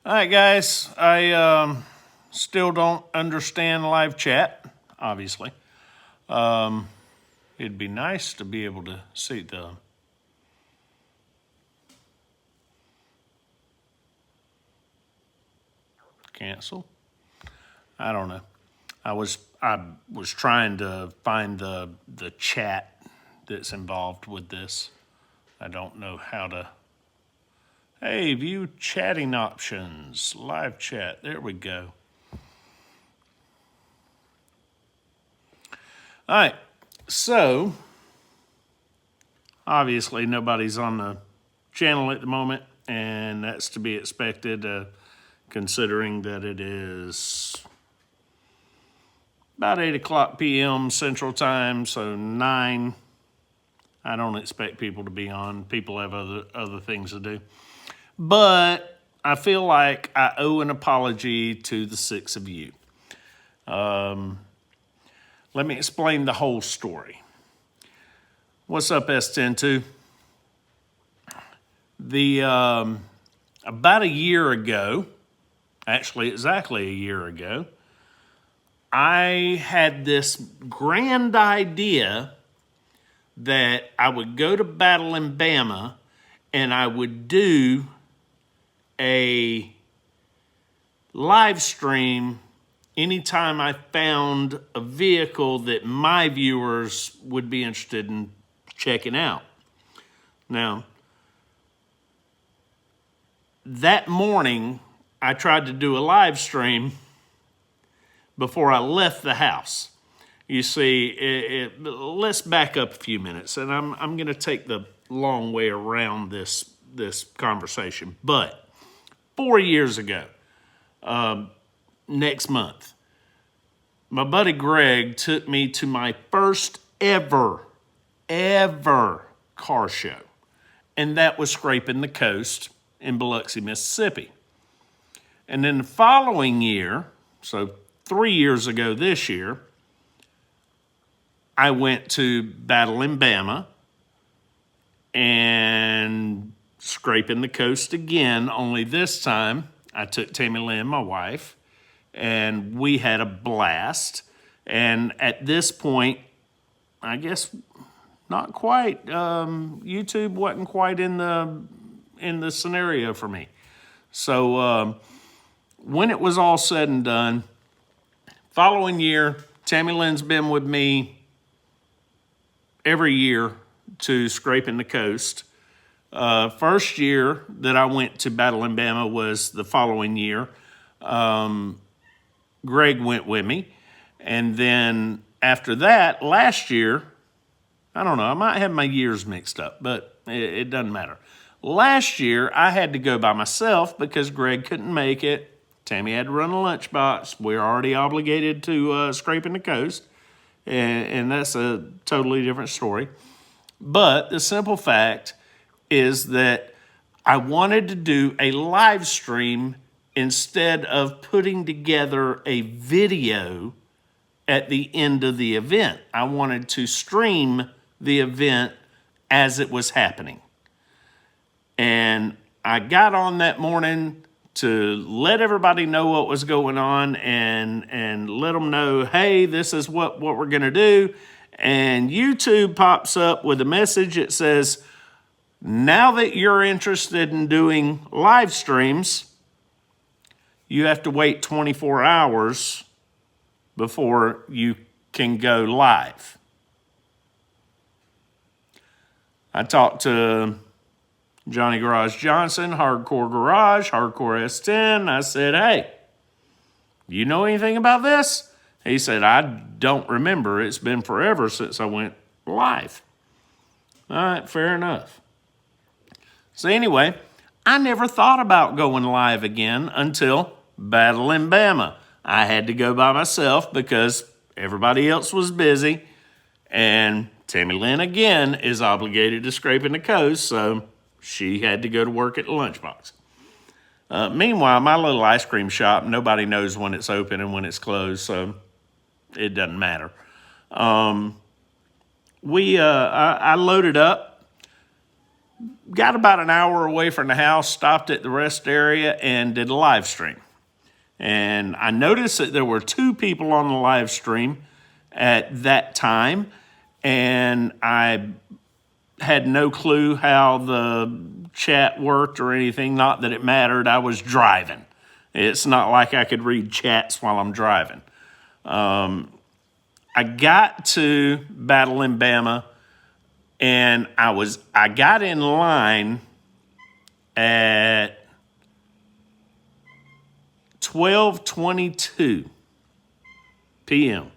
All right, guys. I still don't understand live chat, obviously. It'd be nice to be able to see the cancel. I don't know. I was trying to find the chat that's involved with this. I don't know how to. Hey, view chatting options, live chat. There we go. All right. So, obviously, nobody's on the channel at the moment, and that's to be expected, considering that it is about 8 o'clock p.m. Central Time, so 9. I don't expect people to be on. People have other things to do. But I feel like I owe an apology to the 6 of you. Let me explain the whole story. What's up, S102? About a year ago, actually exactly a year ago, I had this grand idea that I would go to Battle in Bama and I would do a live stream anytime I found a vehicle that my viewers would be interested in checking out. Now, that morning, I tried to do a live stream before I left the house. You see, let's back up a few minutes, and I'm going to take the long way around this conversation. But 4 years ago, next month, my buddy Greg took me to my first ever car show, and that was Scraping the Coast in Biloxi, Mississippi. And then the following year, so 3 years ago this year, I went to Battle in Bama and Scraping the Coast again, only this time I took Tammy Lynn, my wife, and we had a blast. And at this point, I guess not quite, YouTube wasn't quite in the scenario for me. So when it was all said and done, following year, Tammy Lynn's been with me every year to Scraping the Coast. First year that I went to Battle in Bama was the following year. Greg went with me. And then after that, last year, I don't know, I might have my years mixed up, but it doesn't matter. Last year, I had to go by myself because Greg couldn't make it. Tammy had to run a lunchbox. We're already obligated to Scraping the Coast, and that's a totally different story. But the simple fact is that I wanted to do a live stream instead of putting together a video at the end of the event. I wanted to stream the event as it was happening. And I got on that morning to let everybody know what was going on and let them know, hey, this is what we're going to do. And YouTube pops up with a message that says, now that you're interested in doing live streams, you have to wait 24 hours before you can go live. I talked to Johnny Garage Johnson, Hardcore Garage, Hardcore S10. I said, hey, you know anything about this? He said, I don't remember. It's been forever since I went live. All right, fair enough. So anyway, I never thought about going live again until Battle in Bama. I had to go by myself because everybody else was busy. And Tammy Lynn, again, is obligated to Scraping the Coast, so she had to go to work at the lunchbox. Meanwhile, my little ice cream shop, nobody knows when it's open and when it's closed, so it doesn't matter. I loaded up. got about an hour away from the house, stopped at the rest area, and did a live stream. And I noticed that there were 2 people on the live stream at that time, and I had no clue how the chat worked or anything. Not that it mattered. I was driving. It's not like I could read chats while I'm driving. I got to Battle in Bama, and I got in line at 12:22 p.m.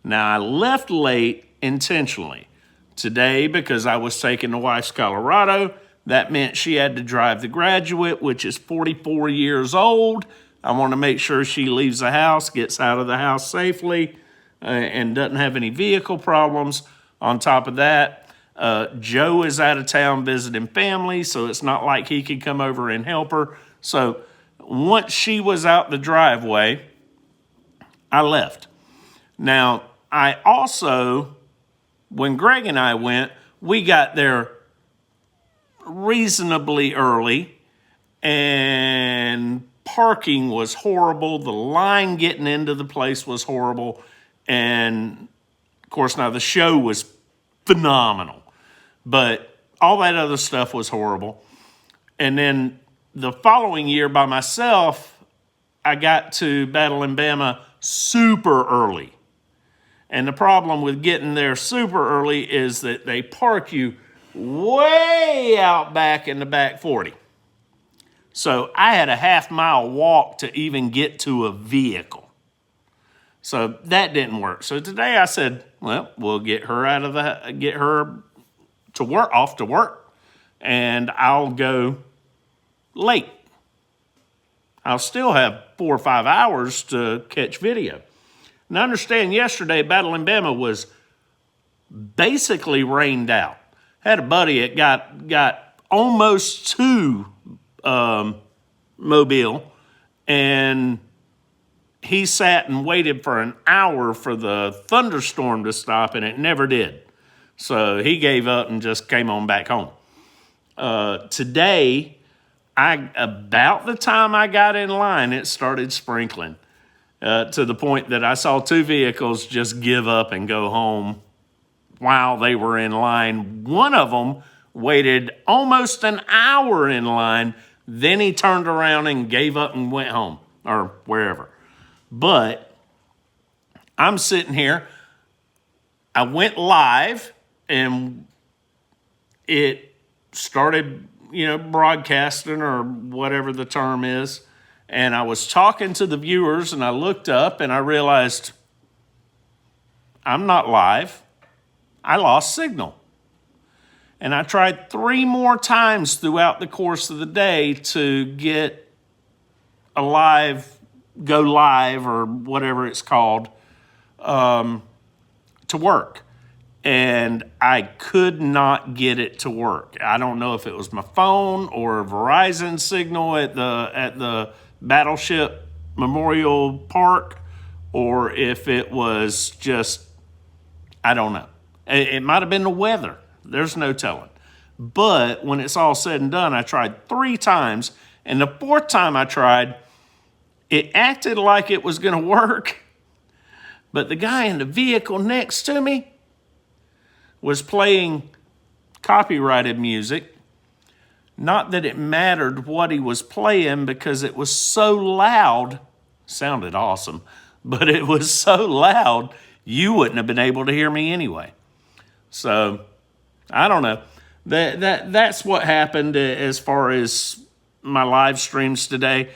Now, I left late intentionally today because I was taking the wife's Colorado. That meant she had to drive the Graduate, which is 44 years old. I want to make sure she leaves the house, gets out of the house safely, and doesn't have any vehicle problems. On top of that, Joe is out of town visiting family, so it's not like he could come over and help her. So once she was out the driveway, I left. Now, I also, when Greg and I went, we got there reasonably early, and parking was horrible. The line getting into the place was horrible. And, of course, now the show was phenomenal. But all that other stuff was horrible. And then the following year by myself, I got to Battle in Bama super early. And the problem with getting there super early is that they park you way out back in the back 40. So I had a half-mile walk to even get to a vehicle. So that didn't work. So today I said, well, we'll get her to work, off to work, and I'll go late. I'll still have 4 or 5 hours to catch video. Now understand, yesterday Battle in Bama was basically rained out. Had a buddy that got almost to Mobile, and he sat and waited for an hour for the thunderstorm to stop, and it never did. So he gave up and just came on back home. Today, about the time I got in line, it started sprinkling to the point that I saw 2 vehicles just give up and go home while they were in line. One of them waited almost an hour in line. Then he turned around and gave up and went home or wherever. But I'm sitting here. I went live and it started, broadcasting or whatever the term is. And I was talking to the viewers, and I looked up and I realized I'm not live. I lost signal. And I tried 3 more times throughout the course of the day to get go live or whatever it's called, to work. And I could not get it to work. I don't know if it was my phone or a Verizon signal at the Battleship Memorial Park, or if it was just, I don't know. It might have been the weather. There's no telling. But when it's all said and done, I tried 3 times, and the 4th time I tried, it acted like it was going to work, but the guy in the vehicle next to me was playing copyrighted music. Not that it mattered what he was playing, because it was so loud. Sounded awesome, but it was so loud you wouldn't have been able to hear me anyway. So I don't know. That's what happened as far as my live streams today.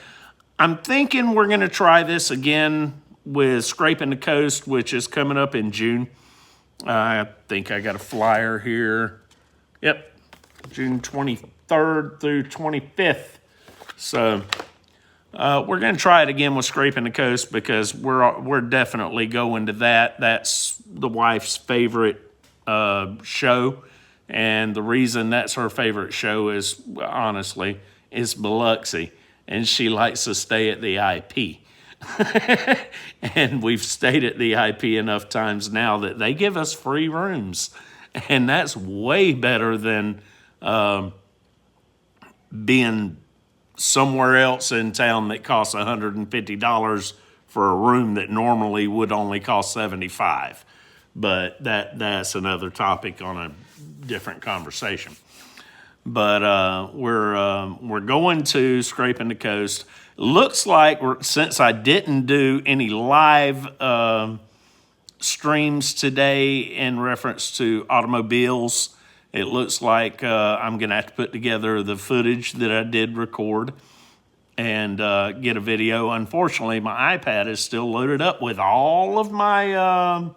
I'm thinking we're going to try this again with Scraping the Coast, which is coming up in June. I think I got a flyer here. Yep, June 23rd through 25th. So we're going to try it again with Scraping the Coast, because we're definitely going to that. That's the wife's favorite show. And the reason that's her favorite show is, honestly, is Biloxi. And she likes to stay at the IP. And we've stayed at the IP enough times now that they give us free rooms. And that's way better than being somewhere else in town that costs $150 for a room that normally would only cost $75. But that's another topic on a different conversation. But we're going to Scraping the Coast. Looks like since I didn't do any live streams today in reference to automobiles, it looks like I'm going to have to put together the footage that I did record and get a video. Unfortunately, my iPad is still loaded up with all of my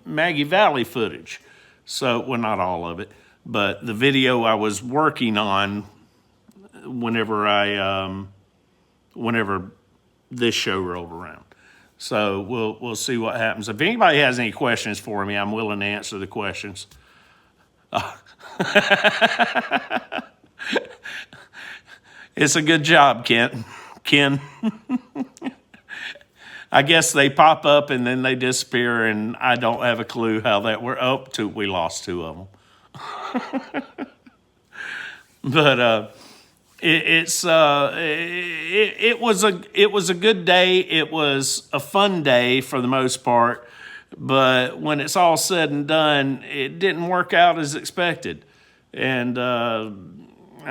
Maggie Valley footage. So, well, not all of it, but the video I was working on whenever this show rolled around. So we'll see what happens. If anybody has any questions for me, I'm willing to answer the questions. It's a good job, Ken. I guess they pop up and then they disappear, and I don't have a clue how that works. Oh, we lost two of them. But it was a good day. It was a fun day for the most part, but when it's all said and done, it didn't work out as expected. And I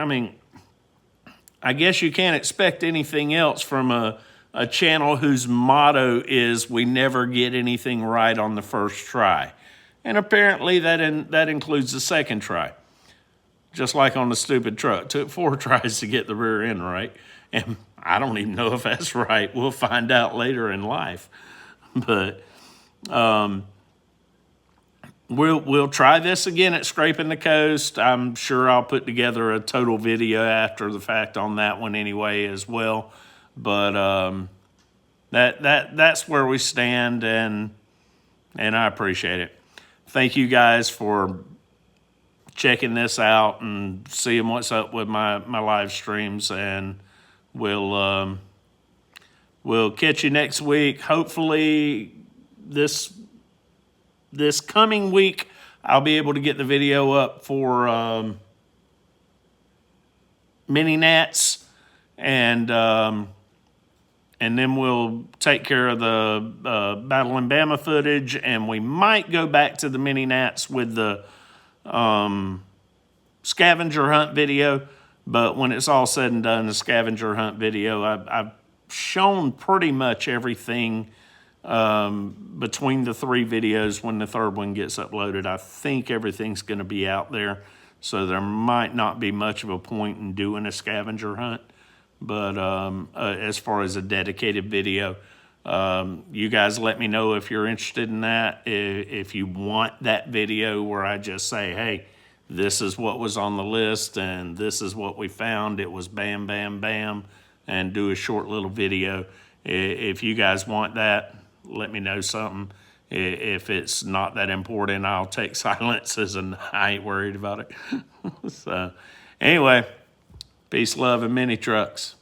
mean, I guess you can't expect anything else from a channel whose motto is we never get anything right on the first try. And apparently that includes the second try. Just like on the stupid truck. Took 4 tries to get the rear end right. And I don't even know if that's right. We'll find out later in life. But we'll try this again at Scraping the Coast. I'm sure I'll put together a total video after the fact on that one anyway as well. But that's where we stand, and I appreciate it. Thank you guys for checking this out and seeing what's up with my live streams, and we'll catch you next week. Hopefully this coming week I'll be able to get the video up for Mini Nats, and then we'll take care of the Battle in Bama footage, and we might go back to the Mini Nats with the scavenger hunt video. But when it's all said and done, the scavenger hunt video, I've shown pretty much everything between the 3 videos. When the third one gets uploaded, I think everything's going to be out there, so there might not be much of a point in doing a scavenger hunt. But as far as a dedicated video, you guys let me know if you're interested in that. If you want that video where I just say, hey, this is what was on the list and this is what we found. It was bam, bam, bam, and do a short little video. If you guys want that, let me know something. If it's not that important, I'll take silences, and I ain't worried about it. So anyway, peace, love, and mini trucks.